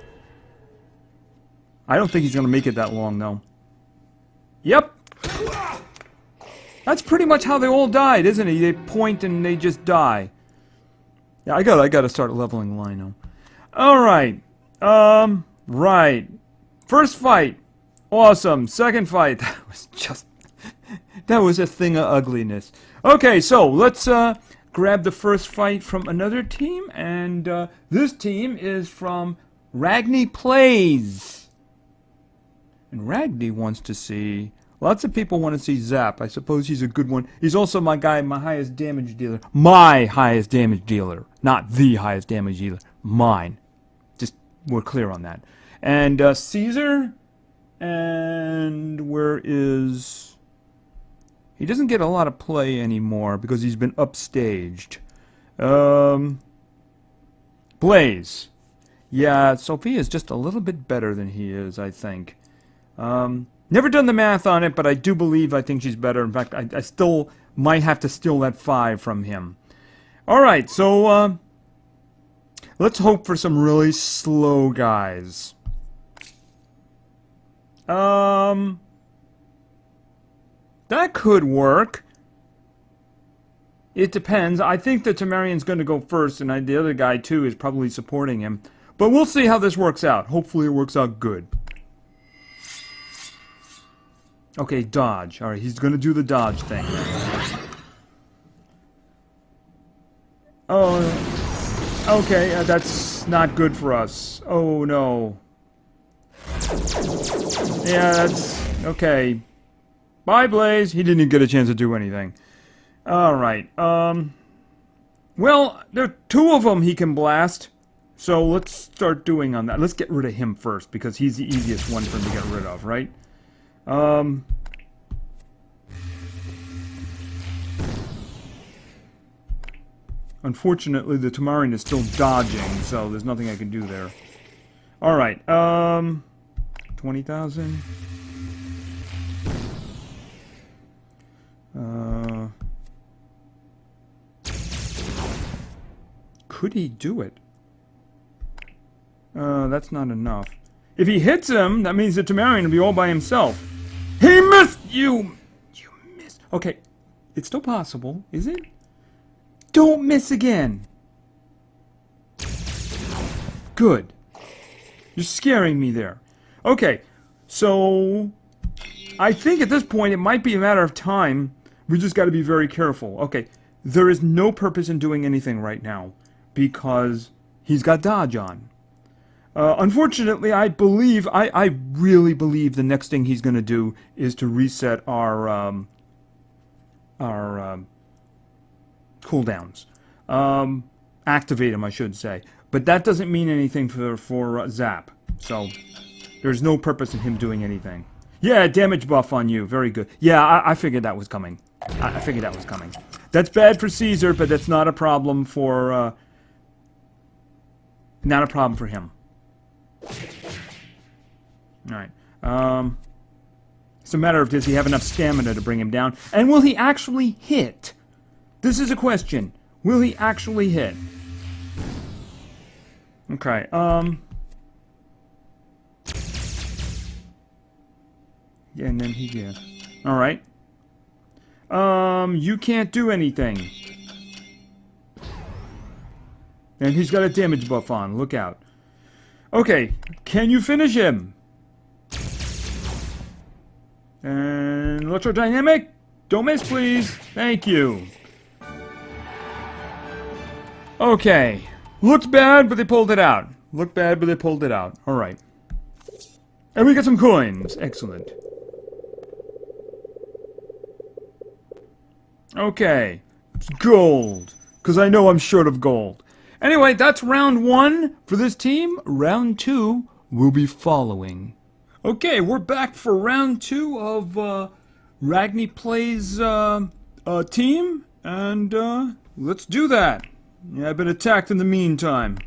I don't think he's going to make it that long, though. Yep. That's pretty much how they all died, isn't it? They point and they just die. Yeah, I gotta start leveling Lino. Alright. Right. First fight. Awesome. Second fight. That was just... that was a thing of ugliness. Okay, so let's grab the first fight from another team. And this team is from Ragni Plays. And Ragni wants to see... Lots of people want to see Zap. I suppose he's a good one. He's also my guy, my highest damage dealer. My highest damage dealer. Not the highest damage dealer. Mine. Just, we're clear on that. And Caesar. And where is... He doesn't get a lot of play anymore because he's been upstaged. Blaze. Yeah, Sophia's just a little bit better than he is, I think. Never done the math on it, but I do believe I think she's better. In fact, I still might have to steal that 5 from him. Alright, so, let's hope for some really slow guys. That could work. It depends. I think that Tamarian's going to go first, and the other guy, too, is probably supporting him. But we'll see how this works out. Hopefully it works out good. Okay, dodge. Alright, he's gonna do the dodge thing. Oh, okay, that's not good for us. Oh, no. Yeah, that's... okay. Bye, Blaze. He didn't even get a chance to do anything. Alright, well, there are 2 of them he can blast. So let's start doing on that. Let's get rid of him first, because he's the easiest one for him to get rid of, right? Unfortunately, the Tamarian is still dodging, so there's nothing I can do there. Alright, 20,000. Could he do it? That's not enough. If he hits him, that means the Tamarian will be all by himself. He missed! You missed. Okay, it's still possible, is it? Don't miss again. Good. You're scaring me there. Okay, so... I think at this point it might be a matter of time. We just got to be very careful. Okay, there is no purpose in doing anything right now, because he's got dodge on. Unfortunately, I really believe the next thing he's going to do is to reset our cooldowns. Activate them, I should say. But that doesn't mean anything for Zap. So, there's no purpose in him doing anything. Yeah, damage buff on you. Very good. Yeah, I figured that was coming. I figured that was coming. That's bad for Caesar, but that's not a problem for, not a problem for him. Alright. It's a matter of does he have enough stamina to bring him down? And will he actually hit? This is a question. Will he actually hit? Okay, yeah, and then he did. Alright. You can't do anything. And he's got a damage buff on. Look out. Okay, can you finish him? And electrodynamic? Don't miss, please. Thank you. Okay. Looked bad, but they pulled it out. Looked bad, but they pulled it out. Alright. And we got some coins. Excellent. Okay. It's gold. Because I know I'm short of gold. Anyway, that's round 1 for this team. Round 2 will be following. Okay, we're back for round 2 of Ragni Plays team. And let's do that. Yeah, I've been attacked in the meantime.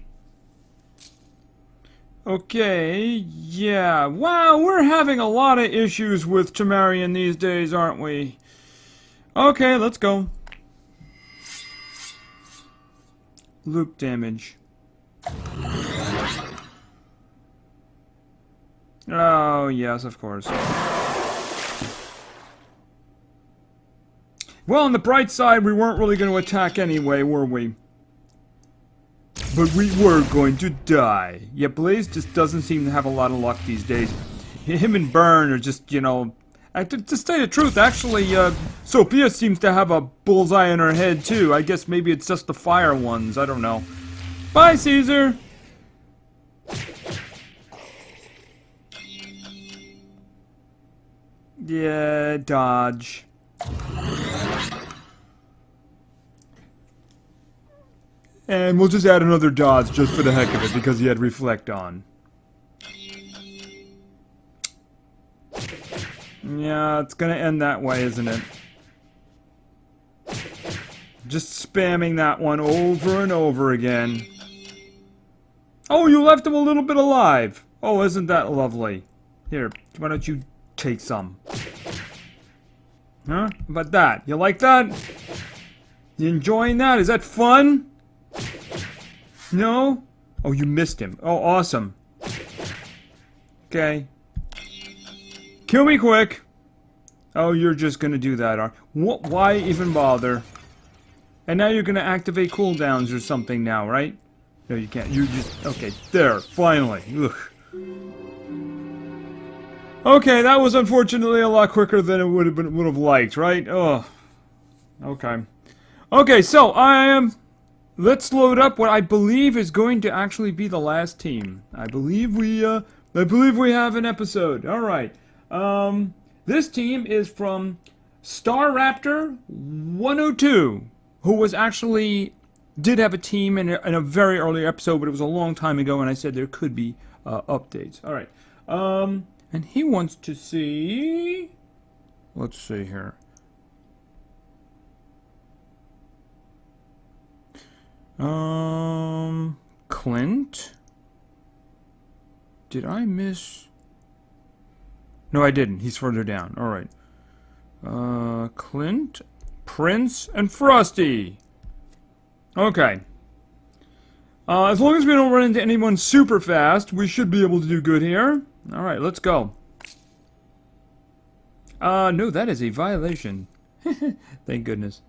Okay, yeah. Wow, we're having a lot of issues with Temerian these days, aren't we? Okay, let's go. Loop damage. Oh, yes, of course. Well, on the bright side, we weren't really going to attack anyway, were we? But we were going to die. Yeah, Blaze just doesn't seem to have a lot of luck these days. Him and Burn are just, you know... To say the truth, actually, Sophia seems to have a bullseye in her head, too. I guess maybe it's just the fire ones. I don't know. Bye, Caesar! Yeah, dodge. And we'll just add another dodge just for the heck of it, because he had reflect on. Yeah, it's gonna end that way, isn't it? Just spamming that one over and over again. Oh, you left him a little bit alive. Oh, isn't that lovely? Here, why don't you take some? Huh? How about that? You like that? You enjoying that? Is that fun? No? Oh, you missed him. Oh, awesome. Okay. Kill me quick. Oh, you're just gonna do that, what? Why even bother? And now you're gonna activate cooldowns or something now, right? No, you can't. You just... Okay, there. Finally. Ugh. Okay, that was unfortunately a lot quicker than it would have liked, right? Oh. Okay. Okay, so let's load up what I believe is going to actually be the last team. I believe we have an episode. All right. This team is from Star Raptor 102, who was actually did have a team in a very early episode, but it was a long time ago, and I said there could be updates. All right. And he wants to see. Let's see here. Clint? Did I miss? No, I didn't. He's further down. Alright. Clint, Prince, and Frosty. Okay. As long as we don't run into anyone super fast, we should be able to do good here. Alright, let's go. No, that is a violation. Thank goodness.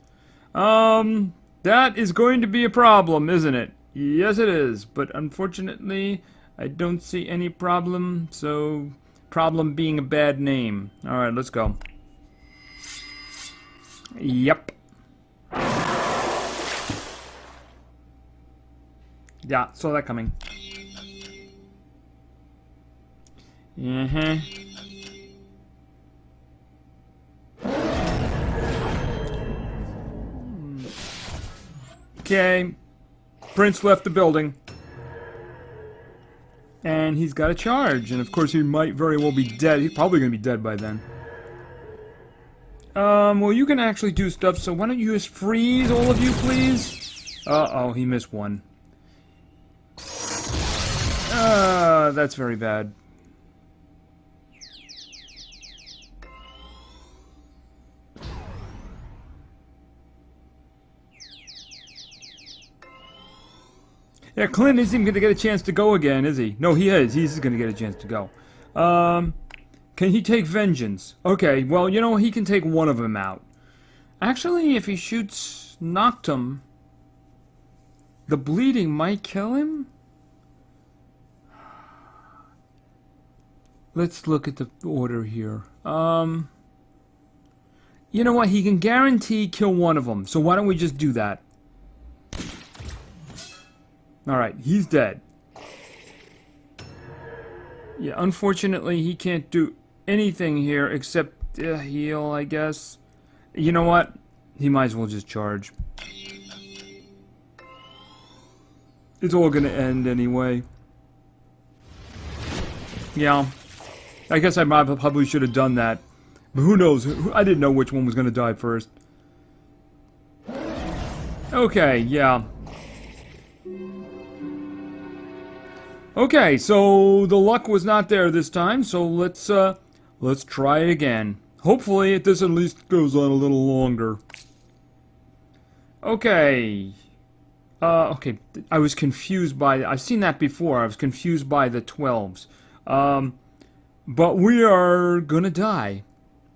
That is going to be a problem, isn't it? Yes, it is. But unfortunately, I don't see any problem, so... Problem being a bad name. Alright, let's go. Yep. Yeah, saw that coming. Uh-huh. Okay. Prince left the building. And he's got a charge. And of course he might very well be dead. He's probably going to be dead by then. Well, you can actually do stuff, so why don't you just freeze, all of you, please? Uh-oh, he missed one. That's very bad. Yeah, Clint isn't going to get a chance to go again, is he? No, he is. He's going to get a chance to go. Can he take vengeance? Okay, well, you know, he can take one of them out. Actually, if he shoots Noctum... The bleeding might kill him? Let's look at the order here. You know what? He can guarantee kill one of them. So why don't we just do that? Alright, he's dead. Yeah, unfortunately, he can't do anything here except heal, I guess. You know what? He might as well just charge. It's all gonna end anyway. Yeah. I guess I probably should have done that. But who knows? I didn't know which one was gonna die first. Okay, yeah. Okay, so the luck was not there this time, so let's try it again. Hopefully this at least goes on a little longer. Okay. Okay, I was confused by... I've seen that before. I was confused by the 12s. But we are gonna die.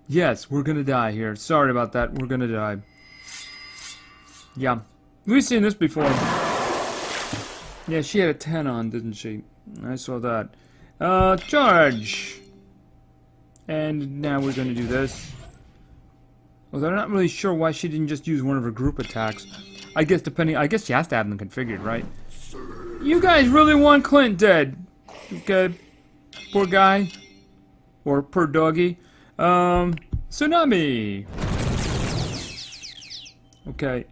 Yes, we're gonna die here. Sorry about that. We're gonna die. Yeah. We've seen this before. Yeah, she had a 10 on, didn't she? I saw that. Charge! And now we're gonna do this. Although I'm not really sure why she didn't just use one of her group attacks. I guess she has to have them configured, right? You guys really want Clint dead. Okay. Poor guy. Or poor doggy. Tsunami! Okay.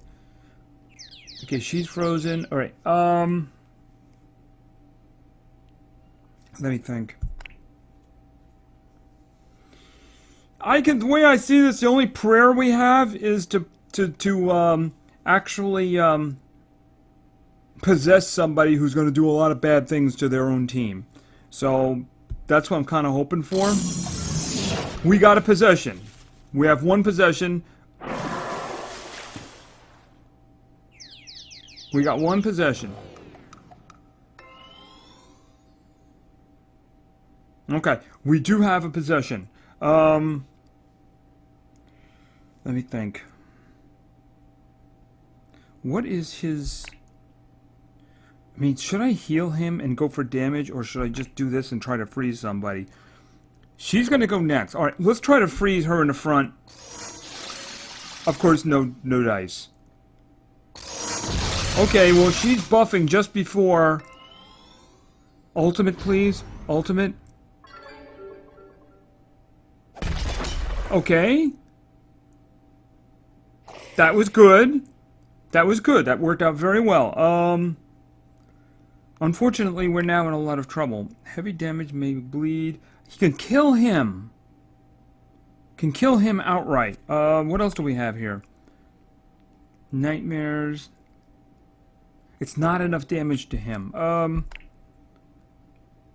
Okay, she's frozen. Alright, let me think. The way I see this, the only prayer we have is to actually, possess somebody who's going to do a lot of bad things to their own team. So, that's what I'm kind of hoping for. We got a possession. We have one possession. We got one possession. Okay, we do have a possession. Let me think. What is his... I mean, should I heal him and go for damage, or should I just do this and try to freeze somebody? She's gonna go next. Alright, let's try to freeze her in the front. Of course, no dice. Okay, well, she's buffing just before... Ultimate, please. Ultimate. Okay. That was good. That was good. That worked out very well. Unfortunately, we're now in a lot of trouble. Heavy damage may bleed. He can kill him. Can kill him outright. What else do we have here? Nightmares. It's not enough damage to him.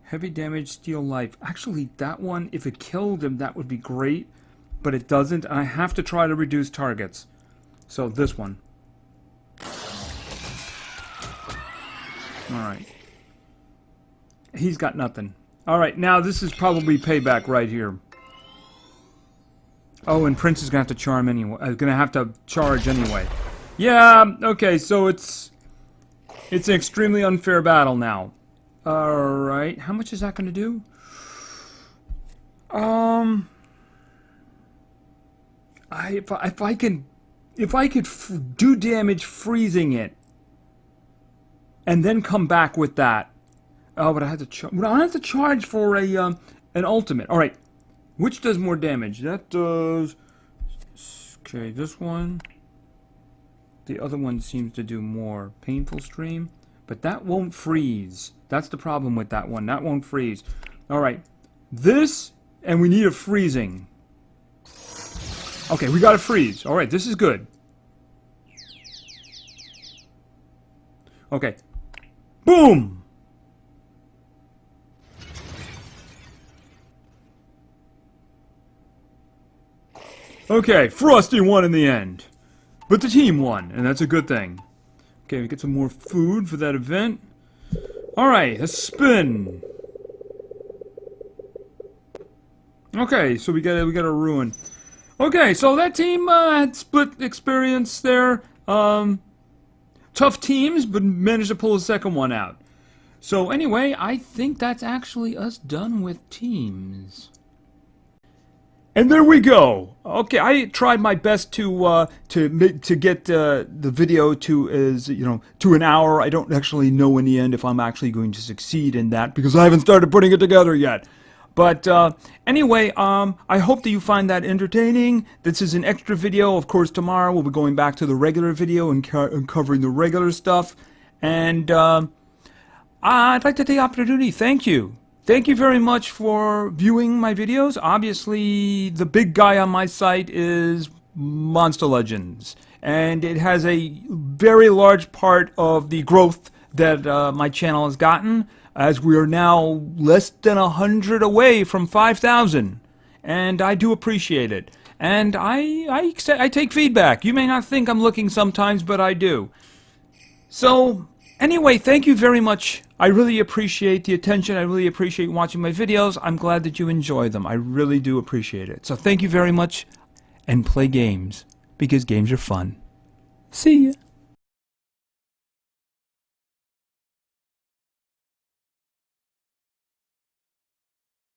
Heavy damage, steal life. Actually, that one, if it killed him, that would be great. But it doesn't, and I have to try to reduce targets. So, this one. Alright. He's got nothing. Alright, now this is probably payback right here. Oh, and Prince is gonna have to charm anyway. Gonna have to charge anyway. Yeah, okay, so it's an extremely unfair battle now. Alright, how much is that gonna do? If I could do damage freezing it, and then come back with that. Oh, but I have to I have to charge for a an ultimate. All right, which does more damage? That does. Okay, this one. The other one seems to do more. Painful stream, but that won't freeze. That's the problem with that one. That won't freeze. All right, this, and we need a freezing. Okay, we got a freeze. All right, this is good. Okay. Boom! Okay, Frosty won in the end. But the team won, and that's a good thing. Okay, we get some more food for that event. Alright, a spin. Okay, so we got a ruin. Okay, so that team had split experience there. tough teams, but managed to pull a second one out. So anyway, I think that's actually us done with teams. And there we go. Okay, I tried my best to get the video to an hour. I don't actually know in the end if I'm actually going to succeed in that because I haven't started putting it together yet. But anyway, I hope that you find that entertaining. This is an extra video. Of course, tomorrow we'll be going back to the regular video and covering the regular stuff. And I'd like to take the opportunity. Thank you. Thank you very much for viewing my videos. Obviously, the big guy on my site is Monster Legends, and it has a very large part of the growth that my channel has gotten, as we are now less than 100 away from 5,000, and I do appreciate it. And I take feedback. You may not think I'm looking sometimes, but I do. So anyway, thank you very much. I really appreciate the attention. I really appreciate watching my videos. I'm glad that you enjoy them. I really do appreciate it. So thank you very much, and play games, because games are fun. See ya.